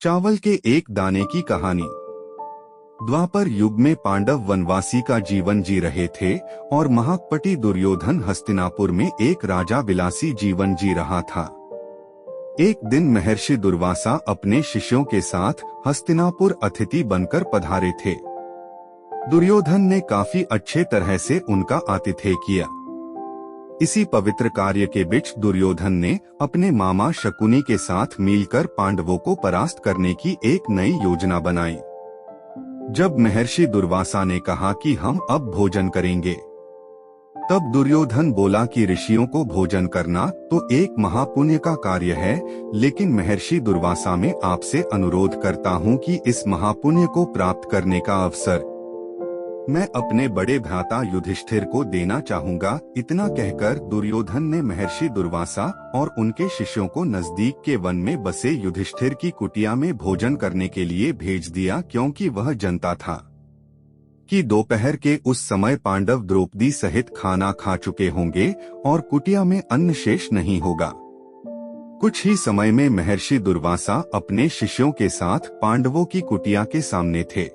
चावल के एक दाने की कहानी। द्वापर युग में पांडव वनवासी का जीवन जी रहे थे और महाकपटी दुर्योधन हस्तिनापुर में एक राजा विलासी जीवन जी रहा था। एक दिन महर्षि दुर्वासा अपने शिष्यों के साथ हस्तिनापुर अतिथि बनकर पधारे थे। दुर्योधन ने काफी अच्छे तरह से उनका आतिथ्य किया। इसी पवित्र कार्य के बीच दुर्योधन ने अपने मामा शकुनी के साथ मिलकर पांडवों को परास्त करने की एक नई योजना बनाई। जब महर्षि दुर्वासा ने कहा कि हम अब भोजन करेंगे, तब दुर्योधन बोला कि ऋषियों को भोजन करना तो एक महापुण्य का कार्य है, लेकिन महर्षि दुर्वासा मैं आपसे अनुरोध करता हूँ कि इस महापुण्य को प्राप्त करने का अवसर मैं अपने बड़े भ्राता युधिष्ठिर को देना चाहूँगा। इतना कहकर दुर्योधन ने महर्षि दुर्वासा और उनके शिष्यों को नजदीक के वन में बसे युधिष्ठिर की कुटिया में भोजन करने के लिए भेज दिया, क्योंकि वह जानता था कि दोपहर के उस समय पांडव द्रौपदी सहित खाना खा चुके होंगे और कुटिया में अन्न शेष नहीं होगा। कुछ ही समय में महर्षि दुर्वासा अपने शिष्यों के साथ पांडवों की कुटिया के सामने थे।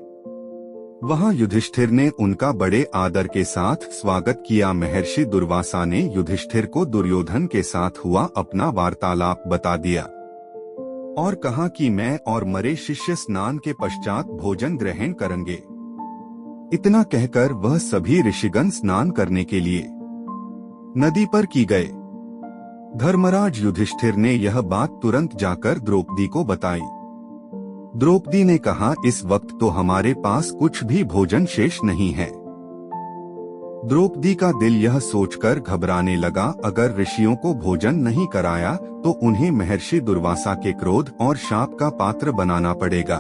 वहां युधिष्ठिर ने उनका बड़े आदर के साथ स्वागत किया। महर्षि दुर्वासा ने युधिष्ठिर को दुर्योधन के साथ हुआ अपना वार्तालाप बता दिया और कहा कि मैं और मरे शिष्य स्नान के पश्चात भोजन ग्रहण करेंगे। इतना कहकर वह सभी ऋषिगण स्नान करने के लिए नदी पर की गए। धर्मराज युधिष्ठिर ने यह बात तुरंत जाकर द्रौपदी को बताई। द्रौपदी ने कहा, इस वक्त तो हमारे पास कुछ भी भोजन शेष नहीं है। द्रौपदी का दिल यह सोचकर घबराने लगा, अगर ऋषियों को भोजन नहीं कराया तो उन्हें महर्षि दुर्वासा के क्रोध और शाप का पात्र बनाना पड़ेगा।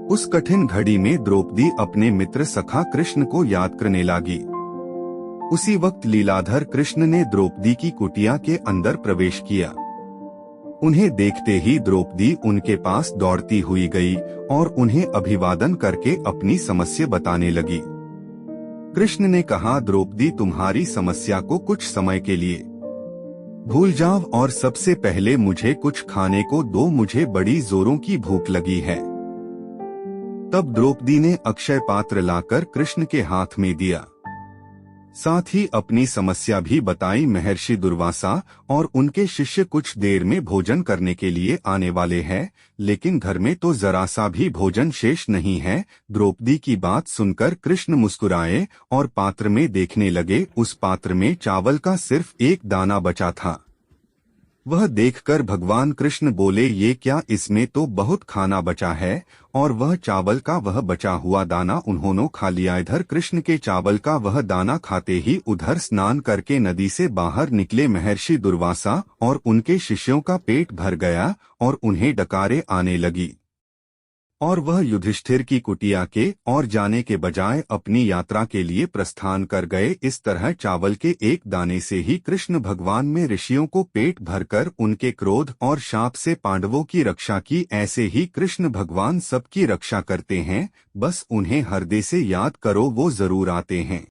उस कठिन घड़ी में द्रौपदी अपने मित्र सखा कृष्ण को याद करने लगी। उसी वक्त लीलाधर कृष्ण ने द्रौपदी की कुटिया के अंदर प्रवेश किया। उन्हें देखते ही द्रौपदी उनके पास दौड़ती हुई गई और उन्हें अभिवादन करके अपनी समस्या बताने लगी। कृष्ण ने कहा, द्रौपदी तुम्हारी समस्या को कुछ समय के लिए भूल जाओ और सबसे पहले मुझे कुछ खाने को दो, मुझे बड़ी जोरों की भूख लगी है। तब द्रौपदी ने अक्षय पात्र लाकर कृष्ण के हाथ में दिया, साथ ही अपनी समस्या भी बताई। महर्षि दुर्वासा और उनके शिष्य कुछ देर में भोजन करने के लिए आने वाले हैं, लेकिन घर में तो जरा सा भी भोजन शेष नहीं है। द्रौपदी की बात सुनकर कृष्ण मुस्कुराए और पात्र में देखने लगे। उस पात्र में चावल का सिर्फ एक दाना बचा था। वह देखकर भगवान कृष्ण बोले, ये क्या, इसमें तो बहुत खाना बचा है। और वह चावल का वह बचा हुआ दाना उन्होंने खा लिया। इधर कृष्ण के चावल का वह दाना खाते ही उधर स्नान करके नदी से बाहर निकले महर्षि दुर्वासा और उनके शिष्यों का पेट भर गया और उन्हें डकारें आने लगी और वह युधिष्ठिर की कुटिया के और जाने के बजाय अपनी यात्रा के लिए प्रस्थान कर गए। इस तरह चावल के एक दाने से ही कृष्ण भगवान में ऋषियों को पेट भरकर उनके क्रोध और शाप से पांडवों की रक्षा की। ऐसे ही कृष्ण भगवान सबकी रक्षा करते हैं, बस उन्हें हृदय से याद करो, वो जरूर आते हैं।